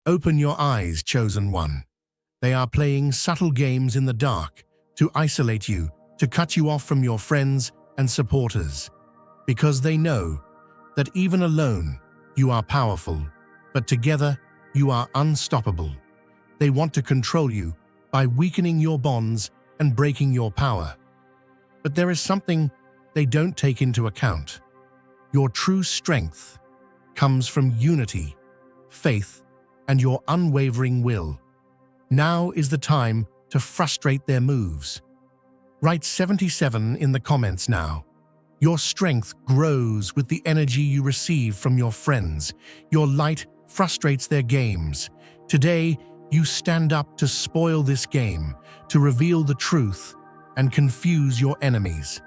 Open your eyes, chosen one. They are playing subtle games in the dark to isolate you, to cut you off from your friends and supporters, because they know that even alone you are powerful, but together you are unstoppable. They want to control you by weakening your bonds and breaking your power. But there is something they don't take into account. Your true strength comes from unity, faith, and your unwavering will. Now is the time to frustrate their moves. Write 77 in the comments now. Your strength grows with the energy you receive from your friends. Your light frustrates their games. Today, you stand up to spoil this game, to reveal the truth and confuse your enemies.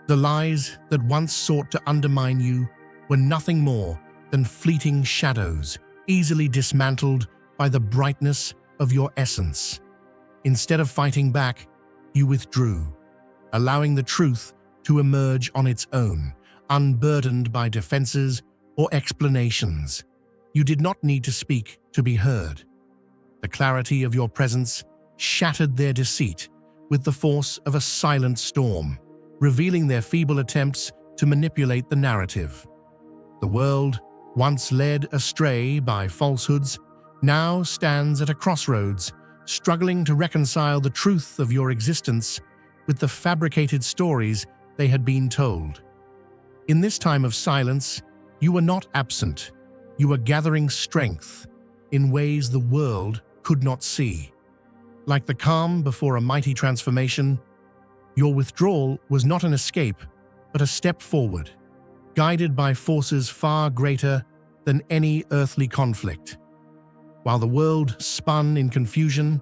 The lies that once sought to undermine you were nothing more than fleeting shadows, easily dismantled by the brightness of your essence. Instead of fighting back, you withdrew, allowing the truth to emerge on its own, unburdened by defenses or explanations. You did not need to speak to be heard. The clarity of your presence shattered their deceit with the force of a silent storm, revealing their feeble attempts to manipulate the narrative. The world, once led astray by falsehoods, now stands at a crossroads, struggling to reconcile the truth of your existence with the fabricated stories they had been told. In this time of silence, you were not absent. You were gathering strength in ways the world could not see. Like the calm before a mighty transformation, your withdrawal was not an escape, but a step forward, guided by forces far greater than any earthly conflict. While the world spun in confusion,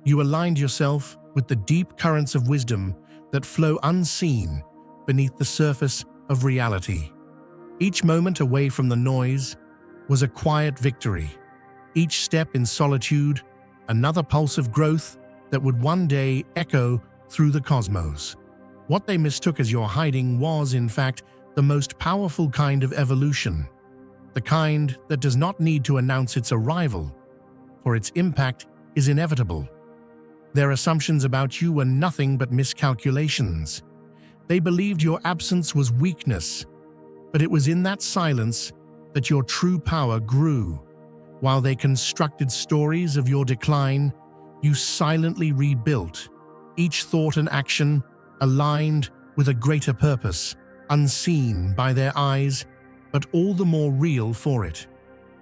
you aligned yourself with the deep currents of wisdom that flow unseen beneath the surface of reality. Each moment away from the noise was a quiet victory. Each step in solitude, another pulse of growth that would one day echo through the cosmos. What they mistook as your hiding was, in fact, the most powerful kind of evolution, the kind that does not need to announce its arrival, for its impact is inevitable. Their assumptions about you were nothing but miscalculations. They believed your absence was weakness, but it was in that silence that your true power grew. While they constructed stories of your decline, you silently rebuilt, each thought and action aligned with a greater purpose, unseen by their eyes, but all the more real for it.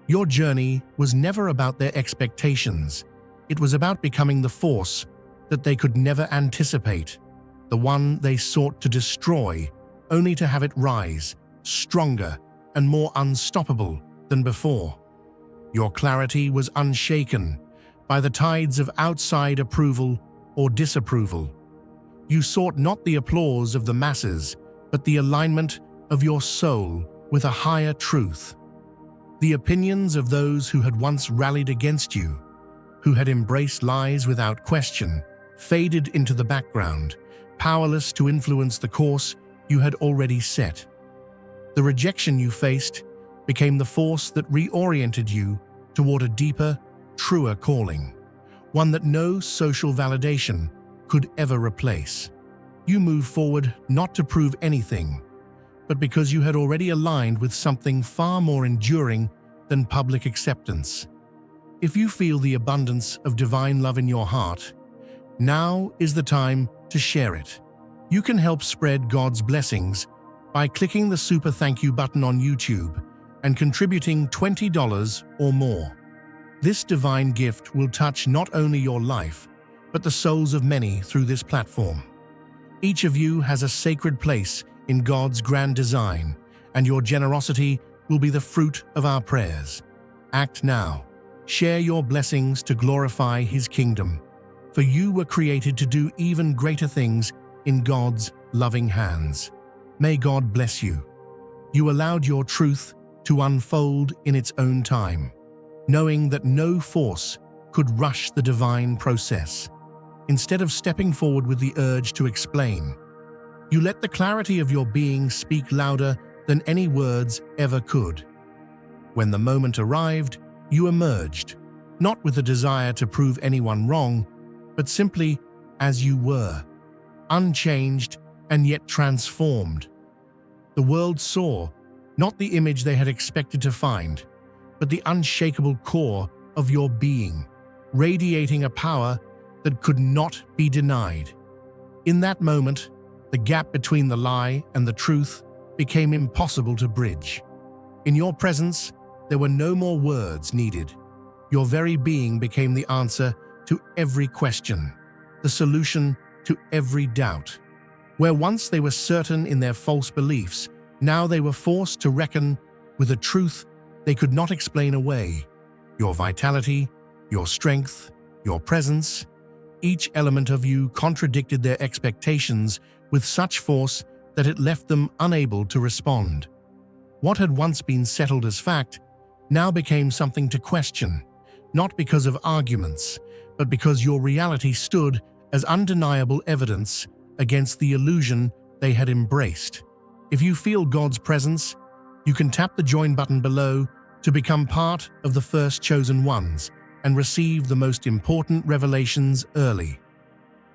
Your journey was never about their expectations. It was about becoming the force that they could never anticipate, the one they sought to destroy, only to have it rise, stronger and more unstoppable than before. Your clarity was unshaken by the tides of outside approval or disapproval. You sought not the applause of the masses, but the alignment of your soul with a higher truth. The opinions of those who had once rallied against you, who had embraced lies without question, faded into the background, powerless to influence the course you had already set. The rejection you faced became the force that reoriented you toward a deeper, truer calling, one that no social validation could ever replace. You moved forward not to prove anything, but because you had already aligned with something far more enduring than public acceptance. If you feel the abundance of divine love in your heart, now is the time to share it. You can help spread God's blessings by clicking the super thank you button on YouTube and contributing $20 or more. This divine gift will touch not only your life, but the souls of many through this platform. Each of you has a sacred place in God's grand design, and your generosity will be the fruit of our prayers. Act now. Share your blessings to glorify His kingdom, for you were created to do even greater things in God's loving hands. May God bless you. You allowed your truth to unfold in its own time, knowing that no force could rush the divine process. Instead of stepping forward with the urge to explain, you let the clarity of your being speak louder than any words ever could. When the moment arrived, you emerged, not with a desire to prove anyone wrong, but simply as you were, unchanged and yet transformed. The world saw not the image they had expected to find, but the unshakable core of your being, radiating a power that could not be denied. In that moment, the gap between the lie and the truth became impossible to bridge. In your presence, there were no more words needed. Your very being became the answer to every question, the solution to every doubt. Where once they were certain in their false beliefs, now they were forced to reckon with a truth they could not explain away. Your vitality, your strength, your presence, each element of you contradicted their expectations with such force that it left them unable to respond. What had once been settled as fact now became something to question, not because of arguments, but because your reality stood as undeniable evidence against the illusion they had embraced. If you feel God's presence, you can tap the join button below to become part of the first chosen ones and receive the most important revelations early.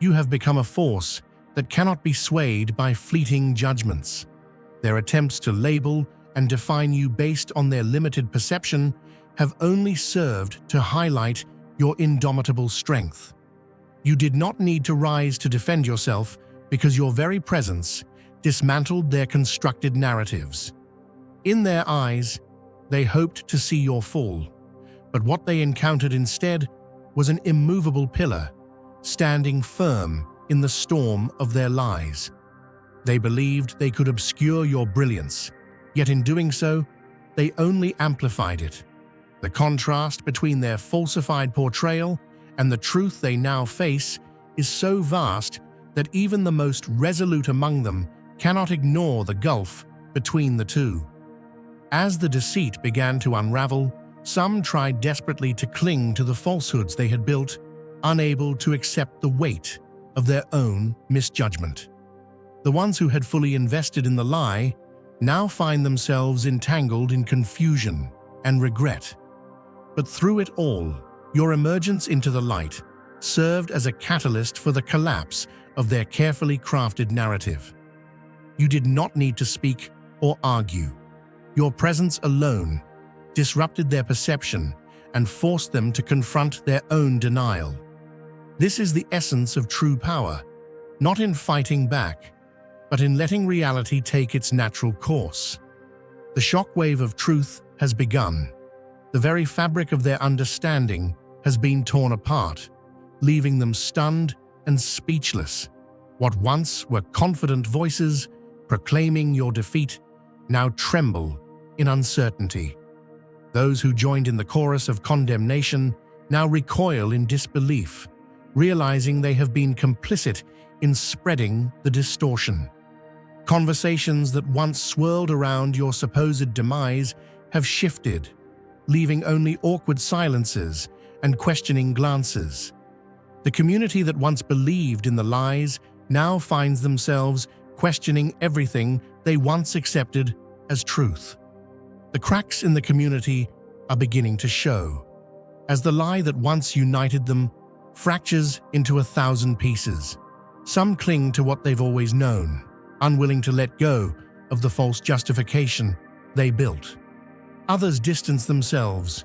You have become a force that cannot be swayed by fleeting judgments. Their attempts to label and define you based on their limited perception have only served to highlight your indomitable strength. You did not need to rise to defend yourself because your very presence dismantled their constructed narratives. In their eyes, they hoped to see your fall, but what they encountered instead was an immovable pillar, standing firm in the storm of their lies. They believed they could obscure your brilliance, yet in doing so, they only amplified it. The contrast between their falsified portrayal and the truth they now face is so vast that even the most resolute among them cannot ignore the gulf between the two. As the deceit began to unravel, some tried desperately to cling to the falsehoods they had built, unable to accept the weight of their own misjudgment. The ones who had fully invested in the lie now find themselves entangled in confusion and regret. But through it all, your emergence into the light served as a catalyst for the collapse of their carefully crafted narrative. You did not need to speak or argue. Your presence alone disrupted their perception and forced them to confront their own denial. This is the essence of true power, not in fighting back, but in letting reality take its natural course. The shockwave of truth has begun. The very fabric of their understanding has been torn apart, leaving them stunned and speechless. What once were confident voices proclaiming your defeat now tremble in uncertainty. Those who joined in the chorus of condemnation now recoil in disbelief, realizing they have been complicit in spreading the distortion. Conversations that once swirled around your supposed demise have shifted, leaving only awkward silences and questioning glances. The community that once believed in the lies now finds themselves questioning everything they once accepted as truth. The cracks in the community are beginning to show, as the lie that once united them fractures into 1,000 pieces. Some cling to what they've always known, unwilling to let go of the false justification they built. Others distance themselves,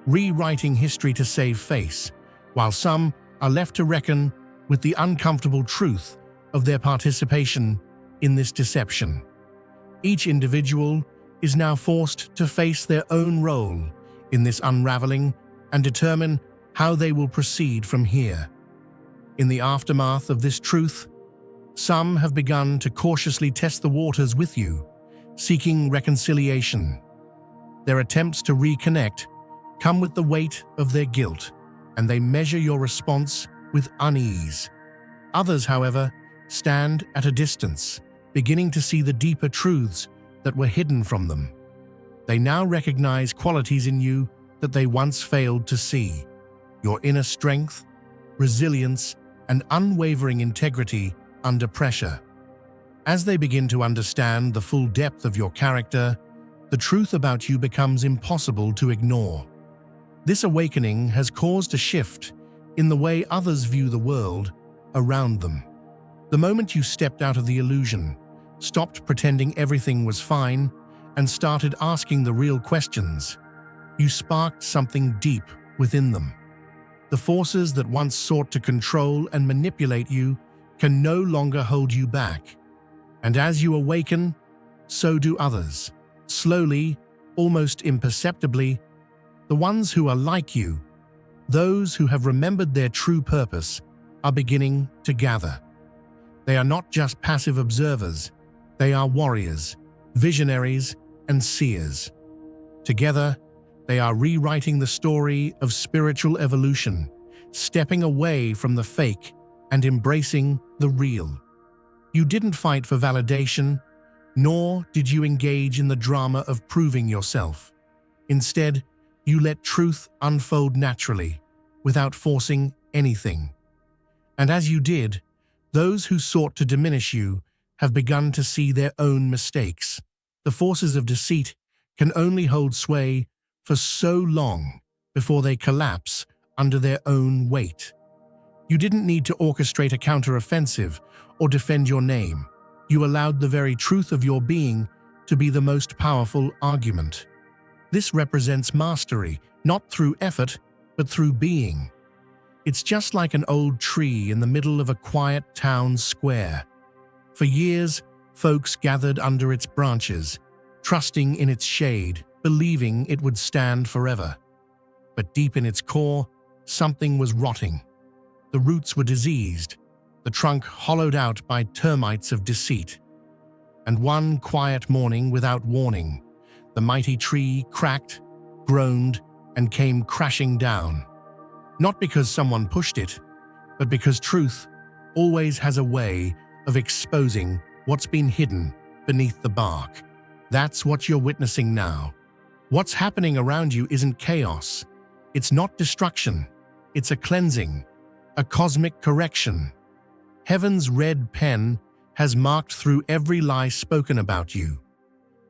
rewriting history to save face, while some are left to reckon with the uncomfortable truth of their participation in this deception. Each individual is now forced to face their own role in this unraveling and determine how they will proceed from here. In the aftermath of this truth, some have begun to cautiously test the waters with you, seeking reconciliation. Their attempts to reconnect come with the weight of their guilt, and they measure your response with unease. Others, however, stand at a distance, beginning to see the deeper truths that were hidden from them. They now recognize qualities in you that they once failed to see: your inner strength, resilience, and unwavering integrity under pressure. As they begin to understand the full depth of your character, the truth about you becomes impossible to ignore. This awakening has caused a shift in the way others view the world around them. The moment you stepped out of the illusion, stopped pretending everything was fine, and started asking the real questions, you sparked something deep within them. The forces that once sought to control and manipulate you can no longer hold you back. And as you awaken, so do others. Slowly, almost imperceptibly, the ones who are like you, those who have remembered their true purpose, are beginning to gather. They are not just passive observers, they are warriors, visionaries, and seers. Together, they are rewriting the story of spiritual evolution, stepping away from the fake and embracing the real. You didn't fight for validation, nor did you engage in the drama of proving yourself. Instead, you let truth unfold naturally, without forcing anything. And as you did, those who sought to diminish you have begun to see their own mistakes. The forces of deceit can only hold sway for so long before they collapse under their own weight. You didn't need to orchestrate a counteroffensive or defend your name. You allowed the very truth of your being to be the most powerful argument. This represents mastery, not through effort, but through being. It's just like an old tree in the middle of a quiet town square. For years, folks gathered under its branches, trusting in its shade, believing it would stand forever. But deep in its core, something was rotting. The roots were diseased, the trunk hollowed out by termites of deceit. And one quiet morning, without warning, the mighty tree cracked, groaned, and came crashing down. Not because someone pushed it, but because truth always has a way of exposing what's been hidden beneath the bark. That's what you're witnessing now. What's happening around you isn't chaos. It's not destruction. It's a cleansing, a cosmic correction. Heaven's red pen has marked through every lie spoken about you.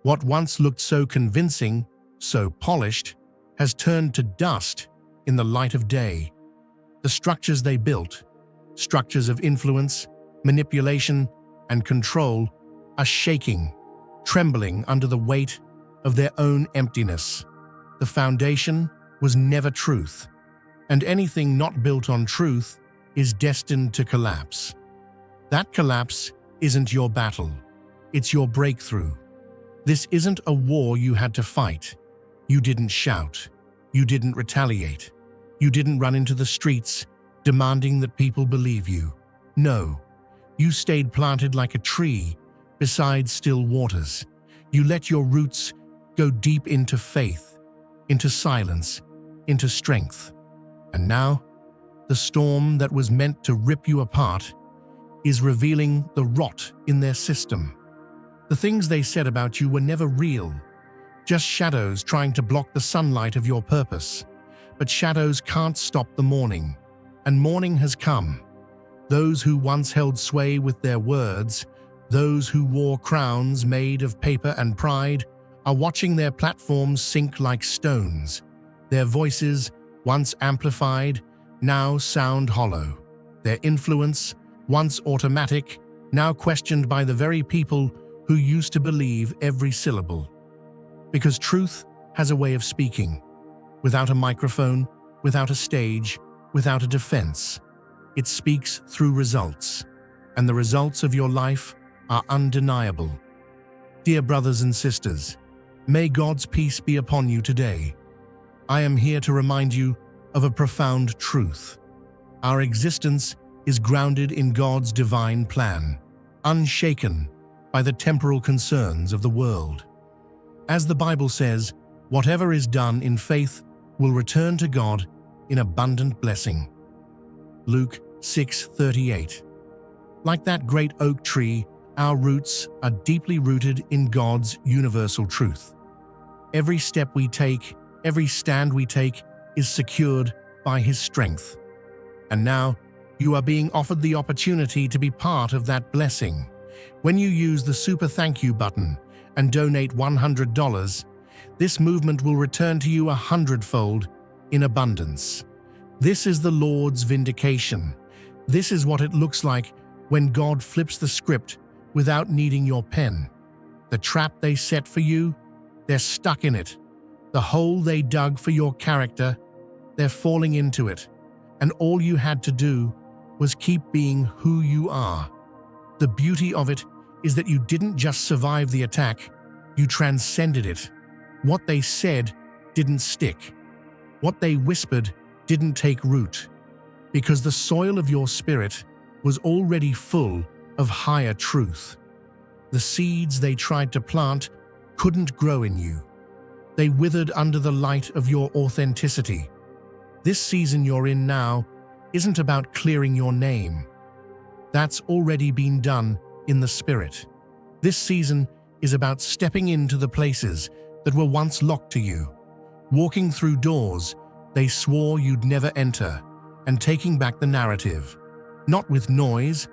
What once looked so convincing, so polished, has turned to dust in the light of day. The structures they built, structures of influence, manipulation, and control, are shaking, trembling under the weight of their own emptiness. The foundation was never truth, and anything not built on truth is destined to collapse. That collapse isn't your battle, it's your breakthrough. This isn't a war you had to fight. You didn't shout. You didn't retaliate. You didn't run into the streets demanding that people believe you. No, you stayed planted like a tree beside still waters. You let your roots go deep into faith, into silence, into strength. And now, the storm that was meant to rip you apart is revealing the rot in their system. The things they said about you were never real, just shadows trying to block the sunlight of your purpose. But shadows can't stop the morning, and morning has come. Those who once held sway with their words, those who wore crowns made of paper and pride, are watching their platforms sink like stones. Their voices, once amplified, now sound hollow. Their influence, once automatic, now questioned by the very people who used to believe every syllable. Because truth has a way of speaking, without a microphone, without a stage, without a defense. It speaks through results, and the results of your life are undeniable. Dear brothers and sisters, may God's peace be upon you today. I am here to remind you of a profound truth. Our existence is grounded in God's divine plan, unshaken by the temporal concerns of the world. As the Bible says, whatever is done in faith will return to God in abundant blessing. Luke 6:38. Like that great oak tree, our roots are deeply rooted in God's universal truth. Every step we take, every stand we take, is secured by His strength. And now, you are being offered the opportunity to be part of that blessing. When you use the Super Thank You button and donate $100, this movement will return to you 100-fold in abundance. This is the Lord's vindication. This is what it looks like when God flips the script without needing your pen. The trap they set for you, they're stuck in it. The hole they dug for your character, they're falling into it. And all you had to do was keep being who you are. The beauty of it is that you didn't just survive the attack, you transcended it. What they said didn't stick. What they whispered didn't take root, because the soil of your spirit was already full of higher truth. The seeds they tried to plant couldn't grow in you. They withered under the light of your authenticity. This season you're in now isn't about clearing your name. That's already been done in the spirit. This season is about stepping into the places that were once locked to you, walking through doors they swore you'd never enter, and taking back the narrative, not with noise,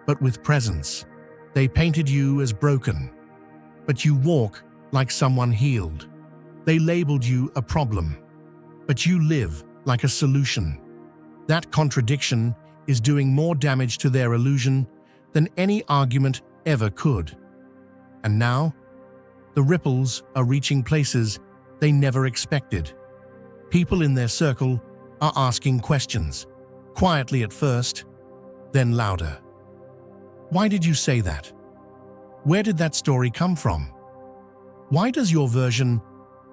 but with presence. They painted you as broken, but you walk like someone healed. They labeled you a problem, but you live like a solution. That contradiction is doing more damage to their illusion than any argument ever could. And now, the ripples are reaching places they never expected. People in their circle are asking questions, quietly at first, then louder. Why did you say that? Where did that story come from? Why does your version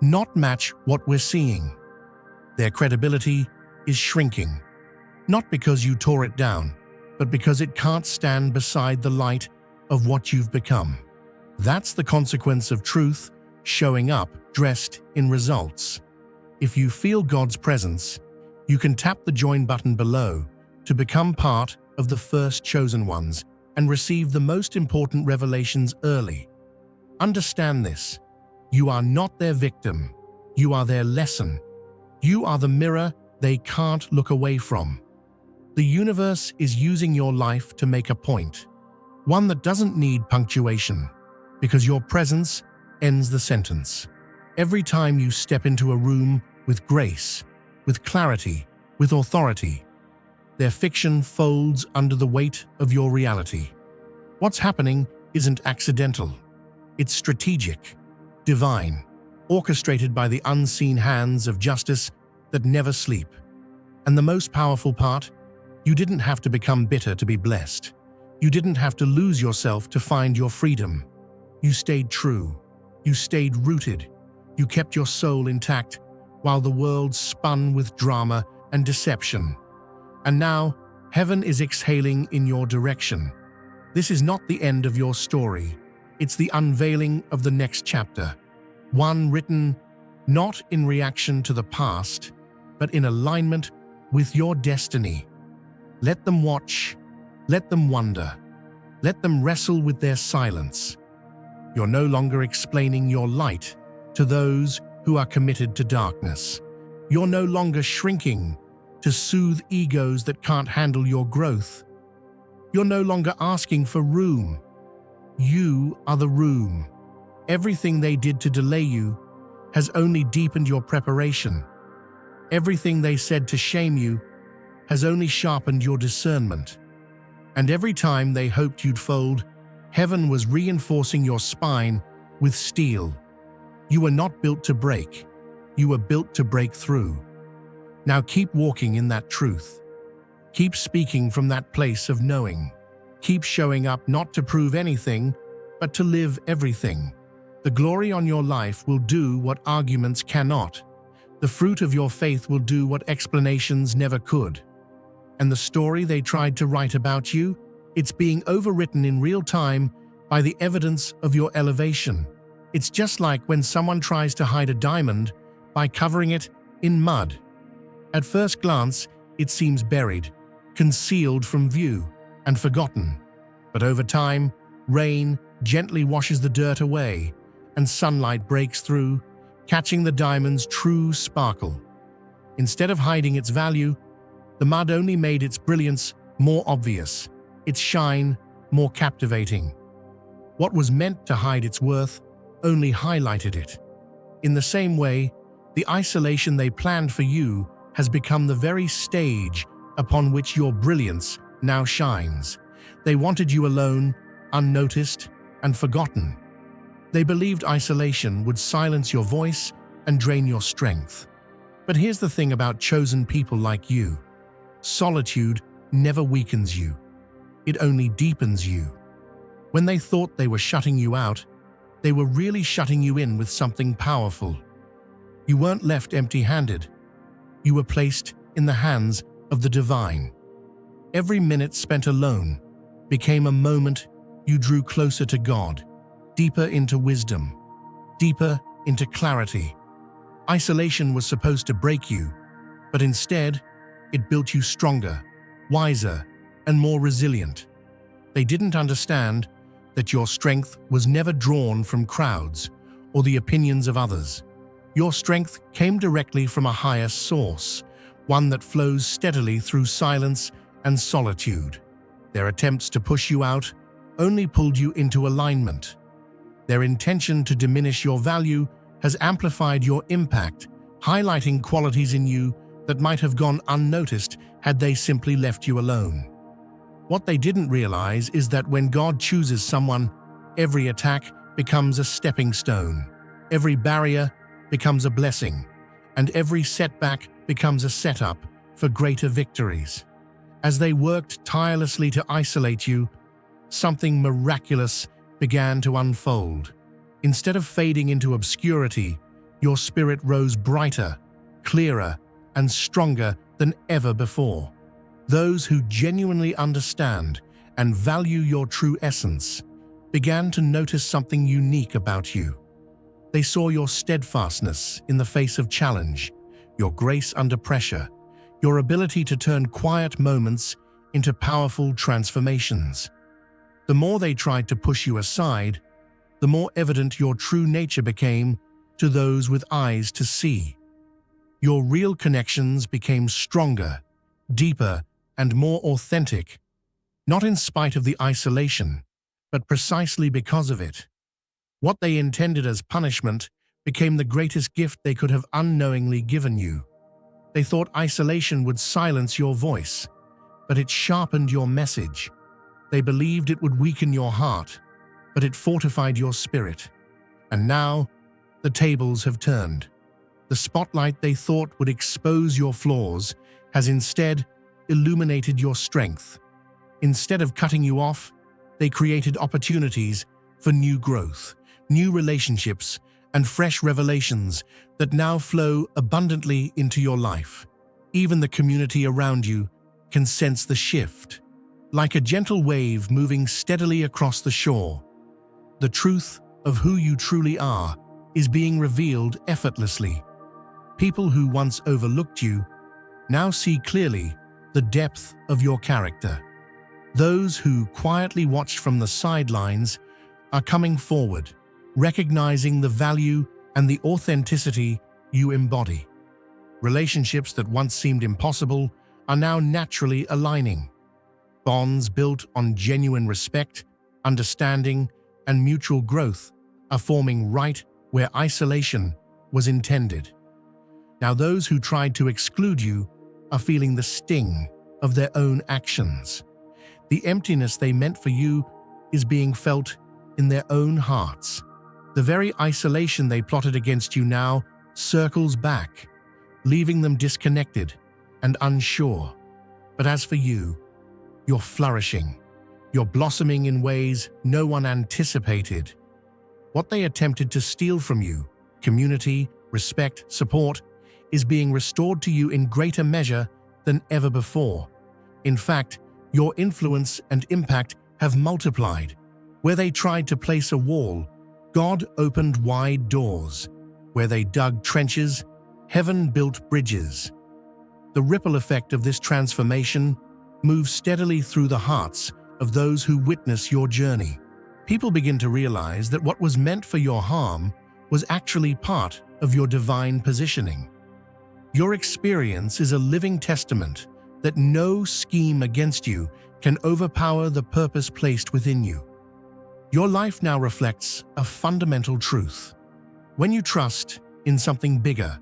not match what we're seeing? Their credibility is shrinking, not because you tore it down, but because it can't stand beside the light of what you've become. That's the consequence of truth showing up dressed in results. If you feel God's presence, you can tap the join button below to become part of the first chosen ones and receive the most important revelations early. Understand this. You are not their victim. You are their lesson. You are the mirror they can't look away from. The universe is using your life to make a point, one that doesn't need punctuation, because your presence ends the sentence. Every time you step into a room with grace, with clarity, with authority, their fiction folds under the weight of your reality. What's happening isn't accidental. It's strategic, divine, orchestrated by the unseen hands of justice that never sleep. And the most powerful part, you didn't have to become bitter to be blessed. You didn't have to lose yourself to find your freedom. You stayed true. You stayed rooted. You kept your soul intact while the world spun with drama and deception. And now, heaven is exhaling in your direction. This is not the end of your story. It's the unveiling of the next chapter. One written not in reaction to the past, but in alignment with your destiny. Let them watch. Let them wonder. Let them wrestle with their silence. You're no longer explaining your light to those who are committed to darkness. You're no longer shrinking to soothe egos that can't handle your growth. You're no longer asking for room. You are the room. Everything they did to delay you has only deepened your preparation. Everything they said to shame you has only sharpened your discernment. And every time they hoped you'd fold, heaven was reinforcing your spine with steel. You were not built to break. You were built to break through. Now keep walking in that truth. Keep speaking from that place of knowing. Keep showing up not to prove anything, but to live everything. The glory on your life will do what arguments cannot. The fruit of your faith will do what explanations never could. And the story they tried to write about you, it's being overwritten in real time by the evidence of your elevation. It's just like when someone tries to hide a diamond by covering it in mud. At first glance, it seems buried, concealed from view, and forgotten. But over time, rain gently washes the dirt away, and sunlight breaks through, catching the diamond's true sparkle. Instead of hiding its value, the mud only made its brilliance more obvious, its shine more captivating. What was meant to hide its worth only highlighted it. In the same way, the isolation they planned for you has become the very stage upon which your brilliance now shines. They wanted you alone, unnoticed, and forgotten. They believed isolation would silence your voice and drain your strength. But here's the thing about chosen people like you. Solitude never weakens you. It only deepens you. When they thought they were shutting you out, they were really shutting you in with something powerful. You weren't left empty-handed. You were placed in the hands of the divine. Every minute spent alone became a moment you drew closer to God, deeper into wisdom, deeper into clarity. Isolation was supposed to break you, but instead, it built you stronger, wiser, and more resilient. They didn't understand that your strength was never drawn from crowds or the opinions of others. Your strength came directly from a higher source, one that flows steadily through silence and solitude. Their attempts to push you out only pulled you into alignment. Their intention to diminish your value has amplified your impact, highlighting qualities in you that might have gone unnoticed had they simply left you alone. What they didn't realize is that when God chooses someone, every attack becomes a stepping stone, every barrier becomes a blessing, and every setback becomes a setup for greater victories. As they worked tirelessly to isolate you, something miraculous began to unfold. Instead of fading into obscurity, your spirit rose brighter, clearer, and stronger than ever before. Those who genuinely understand and value your true essence began to notice something unique about you. They saw your steadfastness in the face of challenge, your grace under pressure, your ability to turn quiet moments into powerful transformations. The more they tried to push you aside, the more evident your true nature became to those with eyes to see. Your real connections became stronger, deeper, and more authentic, not in spite of the isolation, but precisely because of it. What they intended as punishment became the greatest gift they could have unknowingly given you. They thought isolation would silence your voice, but it sharpened your message. They believed it would weaken your heart, but it fortified your spirit. And now, the tables have turned. The spotlight they thought would expose your flaws has instead illuminated your strength. Instead of cutting you off, they created opportunities for new growth, new relationships, and fresh revelations that now flow abundantly into your life. Even the community around you can sense the shift. Like a gentle wave moving steadily across the shore, the truth of who you truly are is being revealed effortlessly. People who once overlooked you now see clearly the depth of your character. Those who quietly watched from the sidelines are coming forward, recognizing the value and the authenticity you embody. Relationships that once seemed impossible are now naturally aligning. Bonds built on genuine respect, understanding, and mutual growth are forming right where isolation was intended. Now those who tried to exclude you are feeling the sting of their own actions. The emptiness they meant for you is being felt in their own hearts. The very isolation they plotted against you now circles back, leaving them disconnected and unsure. But as for you, you're flourishing. You're blossoming in ways no one anticipated. What they attempted to steal from you, community, respect, support, is being restored to you in greater measure than ever before. In fact, your influence and impact have multiplied. Where they tried to place a wall, God opened wide doors. Where they dug trenches, heaven built bridges. The ripple effect of this transformation moves steadily through the hearts of those who witness your journey. People begin to realize that what was meant for your harm was actually part of your divine positioning. Your experience is a living testament that no scheme against you can overpower the purpose placed within you. Your life now reflects a fundamental truth. When you trust in something bigger,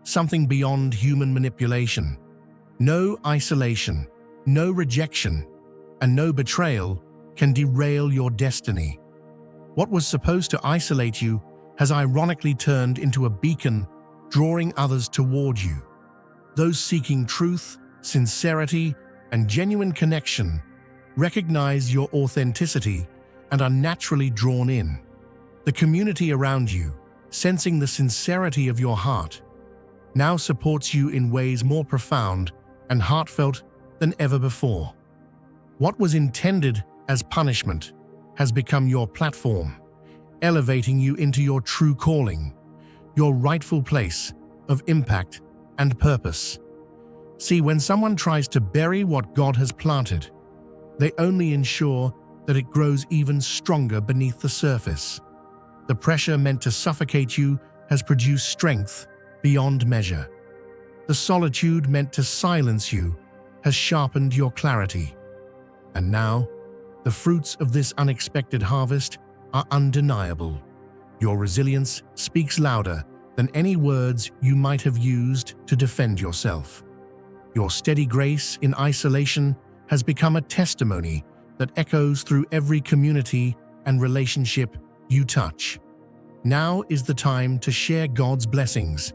something beyond human manipulation. No isolation, no rejection, and no betrayal can derail your destiny. What was supposed to isolate you has ironically turned into a beacon, drawing others toward you. Those seeking truth, sincerity, and genuine connection recognize your authenticity and are naturally drawn in. The community around you, sensing the sincerity of your heart, now supports you in ways more profound and heartfelt than ever before. What was intended as punishment has become your platform, elevating you into your true calling, your rightful place of impact and purpose. See, when someone tries to bury what God has planted, they only ensure that it grows even stronger beneath the surface. The pressure meant to suffocate you has produced strength beyond measure. The solitude meant to silence you has sharpened your clarity. And now, the fruits of this unexpected harvest are undeniable. Your resilience speaks louder than any words you might have used to defend yourself. Your steady grace in isolation has become a testimony that echoes through every community and relationship you touch. Now is the time to share God's blessings.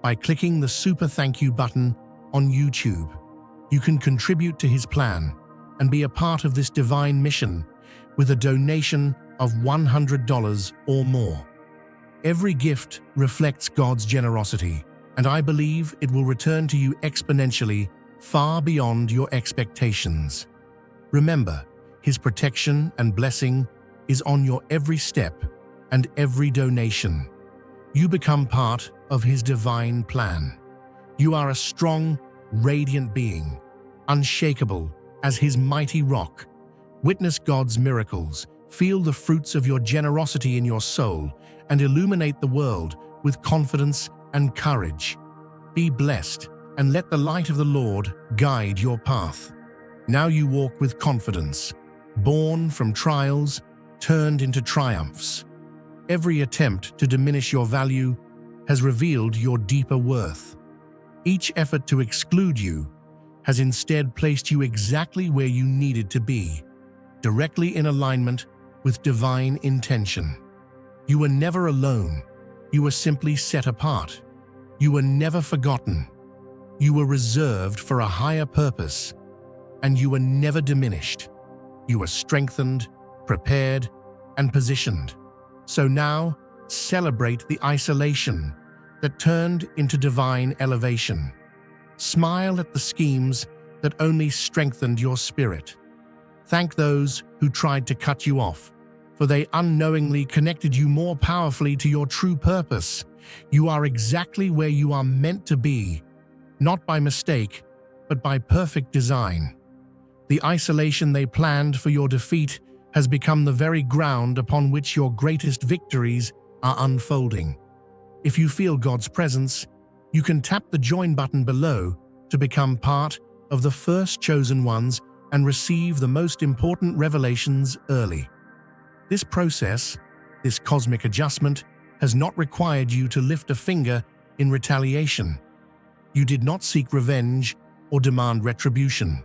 By clicking the super thank you button on YouTube, you can contribute to His plan and be a part of this divine mission with a donation of $100 or more. Every gift reflects God's generosity, and I believe it will return to you exponentially, far beyond your expectations. Remember, His protection and blessing is on your every step and every donation. You become part of His divine plan. You are a strong, radiant being, unshakable as His mighty rock. Witness God's miracles, feel the fruits of your generosity in your soul, and illuminate the world with confidence and courage. Be blessed, and let the light of the Lord guide your path. Now you walk with confidence, born from trials, turned into triumphs. Every attempt to diminish your value has revealed your deeper worth. Each effort to exclude you has instead placed you exactly where you needed to be, directly in alignment with divine intention. You were never alone. You were simply set apart. You were never forgotten. You were reserved for a higher purpose, and you were never diminished. You were strengthened, prepared, and positioned. So now, celebrate the isolation that turned into divine elevation. Smile at the schemes that only strengthened your spirit. Thank those who tried to cut you off, for they unknowingly connected you more powerfully to your true purpose. You are exactly where you are meant to be, not by mistake, but by perfect design. The isolation they planned for your defeat has become the very ground upon which your greatest victories are unfolding. If you feel God's presence, you can tap the join button below to become part of the first chosen ones and receive the most important revelations early. This process, this cosmic adjustment, has not required you to lift a finger in retaliation. You did not seek revenge or demand retribution.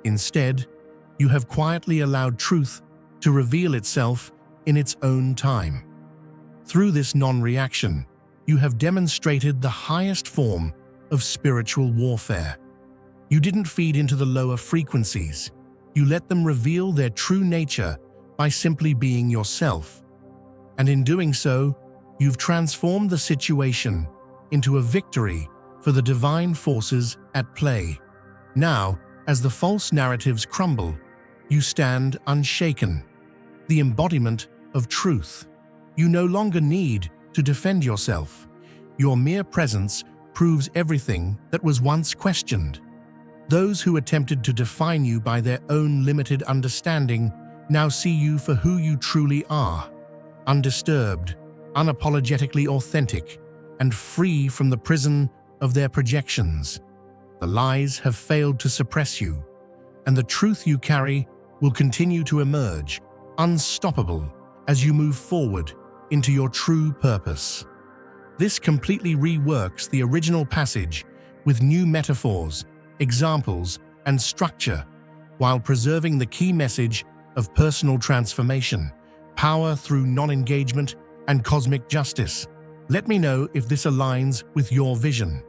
Instead, you have quietly allowed truth to reveal itself in its own time. Through this non-reaction, you have demonstrated the highest form of spiritual warfare. You didn't feed into the lower frequencies. You let them reveal their true nature by simply being yourself. And in doing so, you've transformed the situation into a victory for the divine forces at play. Now, as the false narratives crumble, you stand unshaken, the embodiment of truth. You no longer need to defend yourself. Your mere presence proves everything that was once questioned. Those who attempted to define you by their own limited understanding now see you for who you truly are, undisturbed, unapologetically authentic, and free from the prison of their projections. The lies have failed to suppress you, and the truth you carry will continue to emerge, unstoppable, as you move forward into your true purpose. This completely reworks the original passage with new metaphors, examples, and structure, while preserving the key message of personal transformation, power through non-engagement, and cosmic justice. Let me know if this aligns with your vision.